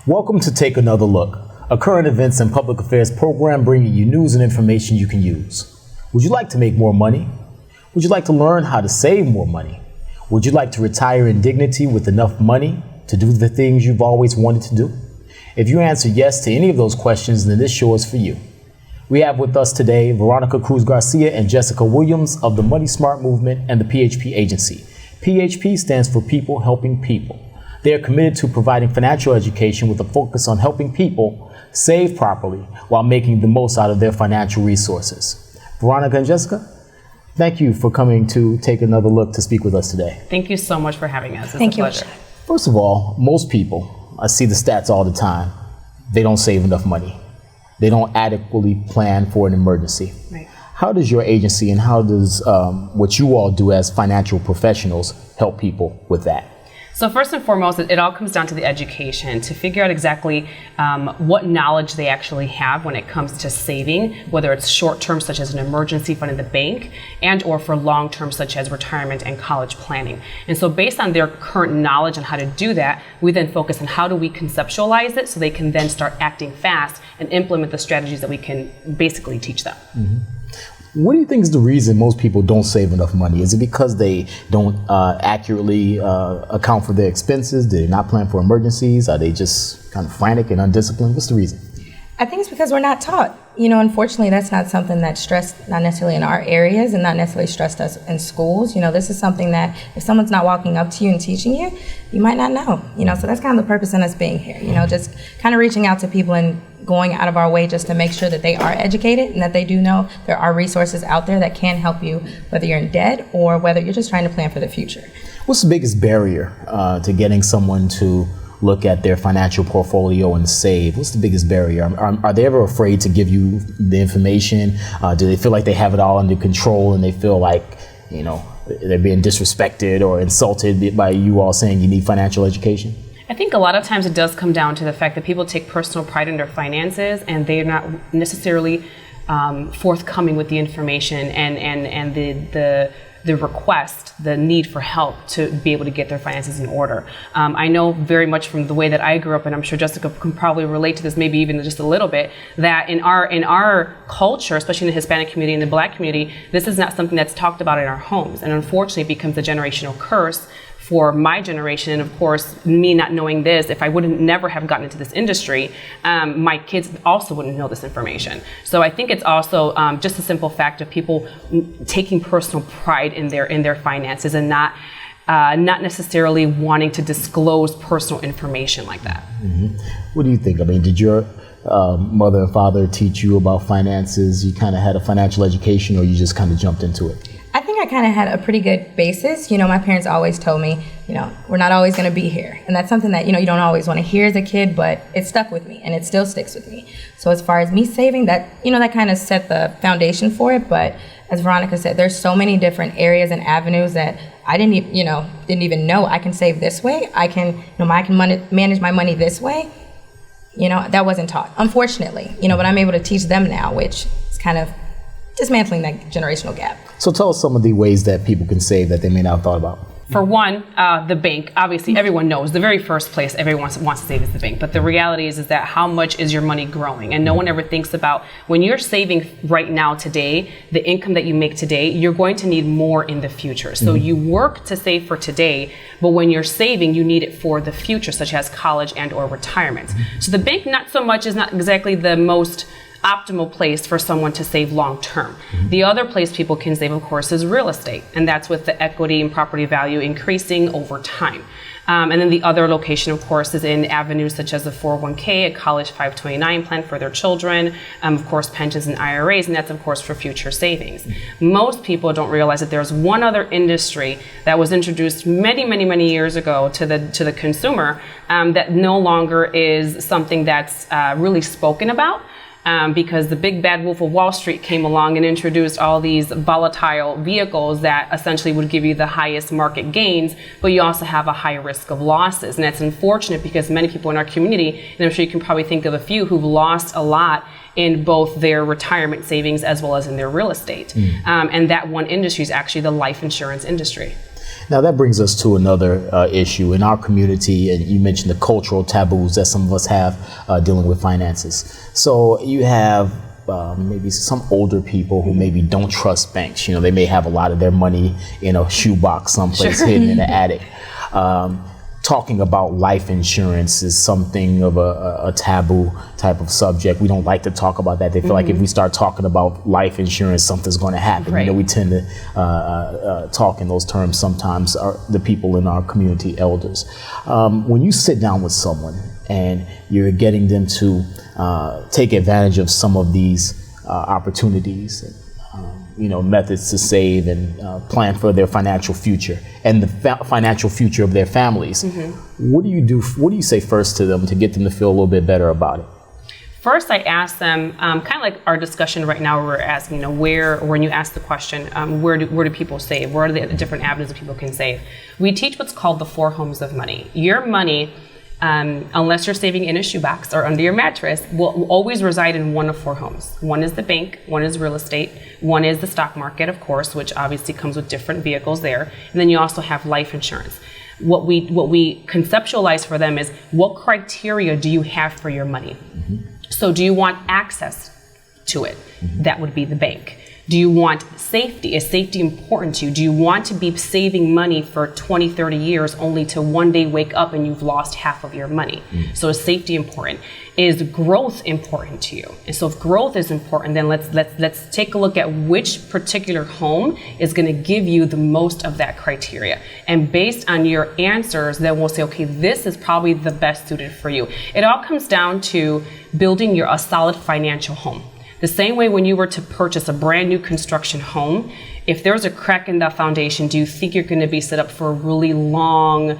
Welcome to Take Another Look, a current events and public affairs program bringing you news and information you can use. Would you like to make more money? Would you like to learn how to save more money? Would you like to retire in dignity with enough money to do the things you've always wanted to do? If you answer yes to any of those questions, then this show is for you. We have with us today Veronica Cruz-Garcia and Jessica Williams of the Money Smart Movement and the PHP Agency. PHP stands for People Helping People. They are committed to providing financial education with a focus on helping people save properly while making the most out of their financial resources. Veronica and Jessica, thank you for coming to Take Another Look to speak with us today. Thank you so much for having us. It's Thank a you. pleasure. First of all, most people, I see the stats all the time, they don't save enough money. They don't adequately plan for an emergency. Right. How does your agency and how does what you all do as financial professionals help people with that? So first and foremost, it all comes down to the education, to figure out exactly what knowledge they actually have when it comes to saving, whether it's short-term such as an emergency fund in the bank and or for long-term such as retirement and college planning. And so based on their current knowledge on how to do that, we then focus on how do we conceptualize it so they can then start acting fast and implement the strategies that we can basically teach them. Mm-hmm. What do you think is the reason most people don't save enough money? Is it because they don't accurately account for their expenses? Do they not plan for emergencies? Are they just kind of frantic and undisciplined? What's the reason? I think it's because we're not taught. Unfortunately, that's not something that's stressed, not necessarily in our areas and not necessarily stressed us in schools. This is something that if someone's not walking up to you and teaching you, you might not know. So that's kind of the purpose in us being here. Just kind of reaching out to people and going out of our way just to make sure that they are educated and that they do know there are resources out there that can help you, whether you're in debt or whether you're just trying to plan for the future. What's the biggest barrier to getting someone to look at their financial portfolio and save? What's the biggest barrier? Are they ever afraid to give you the information? Do they feel like they have it all under control and they feel like, they're being disrespected or insulted by you all saying you need financial education? I think a lot of times it does come down to the fact that people take personal pride in their finances and they're not necessarily forthcoming with the information and the request, the need for help to be able to get their finances in order. I know very much from the way that I grew up, and I'm sure Jessica can probably relate to this maybe even just a little bit, that in our culture, especially in the Hispanic community and the Black community, this is not something that's talked about in our homes. And unfortunately it becomes a generational curse for my generation, and of course, me not knowing this, if I never have gotten into this industry, my kids also wouldn't know this information. So I think it's also just a simple fact of people taking personal pride in their finances and not necessarily wanting to disclose personal information like that. Mm-hmm. What do you think? I mean, did your mother and father teach you about finances? You kind of had a financial education, or you just kind of jumped into it? I think I kind of had a pretty good basis. My parents always told me, we're not always going to be here. And that's something that, you don't always want to hear as a kid, but it stuck with me and it still sticks with me. So as far as me saving, that, that kind of set the foundation for it. But as Veronica said, there's so many different areas and avenues that I didn't even know I can save this way. I can manage my money this way. That wasn't taught, unfortunately, but I'm able to teach them now, which is kind of dismantling that generational gap. So tell us some of the ways that people can save that they may not have thought about. For one, the bank. Obviously, everyone knows the very first place everyone wants to save is the bank. But the reality is that how much is your money growing? And no one ever thinks about when you're saving right now today, the income that you make today, you're going to need more in the future. So you work to save for today, but when you're saving, you need it for the future, such as college and or retirement. So the bank not so much is not exactly the most optimal place for someone to save long term. The other place people can save, of course, is real estate, and that's with the equity and property value increasing over time. And then the other location, of course, is in avenues such as the 401k, a college 529 plan for their children, of course, pensions and IRAs, and that's, of course, for future savings. Most people don't realize that there's one other industry that was introduced many years ago to the consumer that no longer is something that's really spoken about. Because the big bad wolf of Wall Street came along and introduced all these volatile vehicles that essentially would give you the highest market gains, but you also have a high risk of losses. And that's unfortunate because many people in our community, and I'm sure you can probably think of a few, who've lost a lot in both their retirement savings as well as in their real estate. And that one industry is actually the life insurance industry. Now that brings us to another issue in our community, and you mentioned the cultural taboos that some of us have dealing with finances. So you have maybe some older people who maybe don't trust banks. You know, they may have a lot of their money in a shoebox someplace hidden in the attic. Talking about life insurance is something of a taboo type of subject. We don't like to talk about that. They feel like if we start talking about life insurance, something's going to happen. Right. You know, we tend to talk in those terms sometimes, the people in our community, elders. When you sit down with someone and you're getting them to take advantage of some of these opportunities, methods to save and plan for their financial future and the financial future of their families. What do you do? What do you say first to them to get them to feel a little bit better about it? First, I ask them, kind of like our discussion right now, where we're asking, when you ask the question, where do people save? Where are the different avenues that people can save? We teach what's called the 4 homes of money. Your money, unless you're saving in a shoebox or under your mattress, will always reside in one of 4 homes. One is the bank, one is real estate, one is the stock market, of course, which obviously comes with different vehicles there. And then you also have life insurance. What we conceptualize for them is, what criteria do you have for your money? So do you want access to it? That would be the bank. Do you want safety? Is safety important to you? Do you want to be saving money for 20, 30 years only to one day wake up and you've lost half of your money? So is safety important? Is growth important to you? And so if growth is important, then let's take a look at which particular home is going to give you the most of that criteria. And based on your answers, then we'll say, okay, this is probably the best suited for you. It all comes down to building a solid financial home. The same way when you were to purchase a brand new construction home, if there's a crack in that foundation, do you think you're going to be set up for a really long,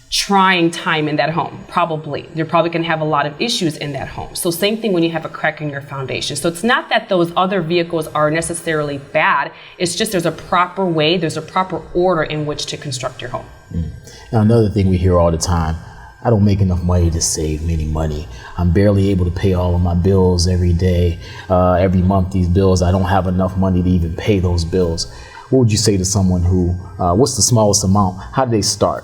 trying time in that home? Probably. You're probably going to have a lot of issues in that home. So same thing when you have a crack in your foundation. So it's not that those other vehicles are necessarily bad. It's just there's a proper way, there's a proper order in which to construct your home. Now, another thing we hear all the time, I don't make enough money to save any money. I'm barely able to pay all of my bills every day, every month. These bills, I don't have enough money to even pay those bills. What would you say to someone who, what's the smallest amount? How do they start?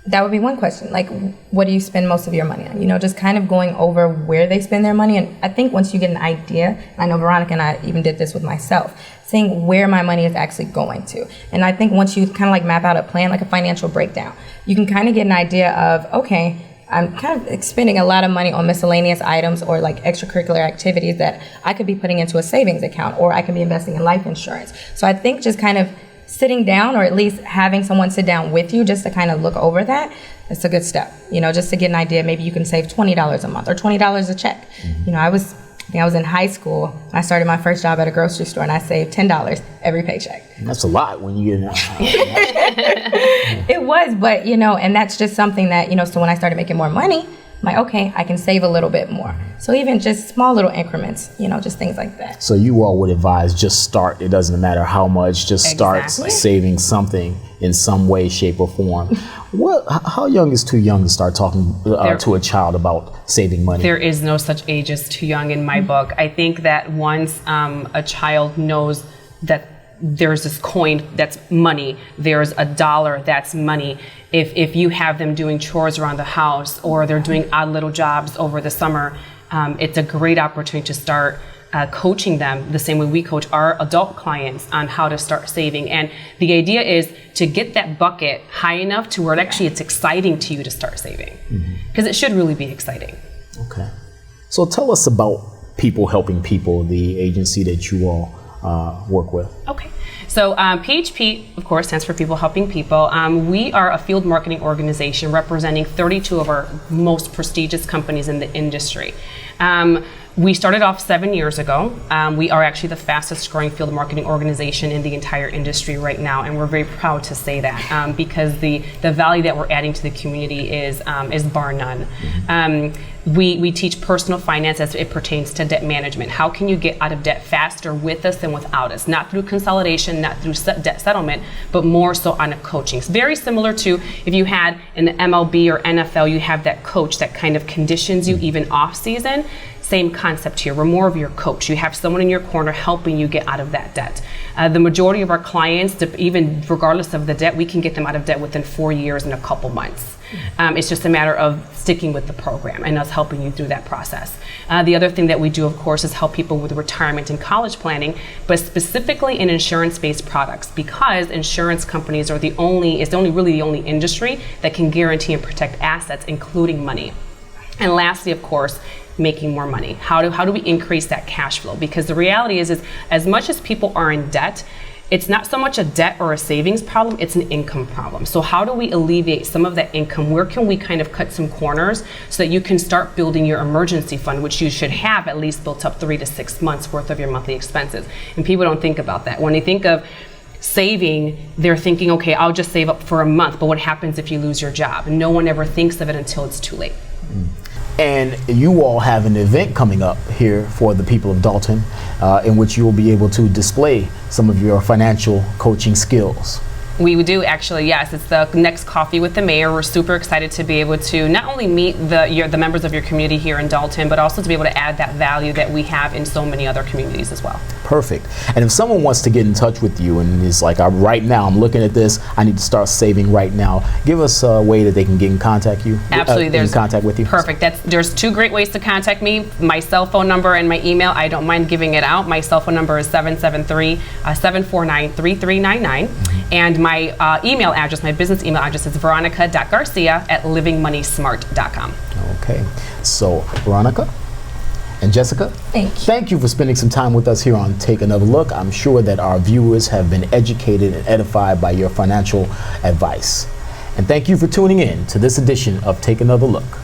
That would be one question. Like, what do you spend most of your money on? Just kind of going over where they spend their money. And I think once you get an idea, I know Veronica and I even did this with myself, seeing where my money is actually going to. And I think once you kind of like map out a plan, like a financial breakdown, you can kind of get an idea of, okay, I'm kind of spending a lot of money on miscellaneous items or like extracurricular activities that I could be putting into a savings account, or I can be investing in life insurance. So I think just kind of sitting down, or at least having someone sit down with you just to kind of look over that, it's a good step. Just to get an idea, maybe you can save $20 a month or $20 a check. I was in high school when I started my first job at a grocery store, and I saved $10 every paycheck. That's a lot when you get out. It was, but and that's just something that, so when I started making more money, I'm like, okay, I can save a little bit more. So even just small little increments, just things like that. So you all would advise just start. It doesn't matter how much, just start saving something in some way, shape, or form. How young is too young to start talking to a child about saving money? There is no such age as too young in my book. I think that once a child knows that there's this coin that's money, there's a dollar that's money. If you have them doing chores around the house, or they're doing odd little jobs over the summer, it's a great opportunity to start coaching them the same way we coach our adult clients on how to start saving. And the idea is to get that bucket high enough to where it's exciting to you to start saving, because it should really be exciting. Okay. So tell us about People Helping People, the agency that you all work with. Okay. So PHP, of course, stands for People Helping People. We are a field marketing organization representing 32 of our most prestigious companies in the industry. We started off 7 years ago. We are actually the fastest growing field marketing organization in the entire industry right now, and we're very proud to say that because the value that we're adding to the community is bar none. We teach personal finance as it pertains to debt management. How can you get out of debt faster with us than without us? Not through consolidation, not through debt settlement, but more so on a coaching. It's very similar to if you had an MLB or NFL, you have that coach that kind of conditions you even off season. Same concept here. We're more of your coach. You have someone in your corner helping you get out of that debt. The majority of our clients, even regardless of the debt, we can get them out of debt within 4 years and a couple months. It's just a matter of sticking with the program and us helping you through that process. The other thing that we do, of course, is help people with retirement and college planning, but specifically in insurance-based products, because insurance companies are the only industry that can guarantee and protect assets, including money. And lastly, of course, making more money. How do we increase that cash flow? Because the reality is as much as people are in debt, it's not so much a debt or a savings problem, it's an income problem. So how do we alleviate some of that income? Where can we kind of cut some corners so that you can start building your emergency fund, which you should have at least built up 3 to 6 months worth of your monthly expenses. And people don't think about that. When they think of saving, they're thinking, okay, I'll just save up for a month, but what happens if you lose your job? And no one ever thinks of it until it's too late. And you all have an event coming up here for the people of Dalton in which you will be able to display some of your financial coaching skills. We do actually, yes. It's the next Coffee with the Mayor. We're super excited to be able to not only meet the members of your community here in Dalton, but also to be able to add that value that we have in so many other communities as well. Perfect. And if someone wants to get in touch with you and is like, right now I'm looking at this, I need to start saving right now, give us a way that they can get in contact you. Absolutely. In contact with you. Perfect. There's 2 great ways to contact me. My cell phone number and my email. I don't mind giving it out. My cell phone number is 773-749-3399. And my email address, my business email address is veronica.garcia@livingmoneysmart.com. Okay. So, Veronica and Jessica, thank you for spending some time with us here on Take Another Look. I'm sure that our viewers have been educated and edified by your financial advice. And thank you for tuning in to this edition of Take Another Look.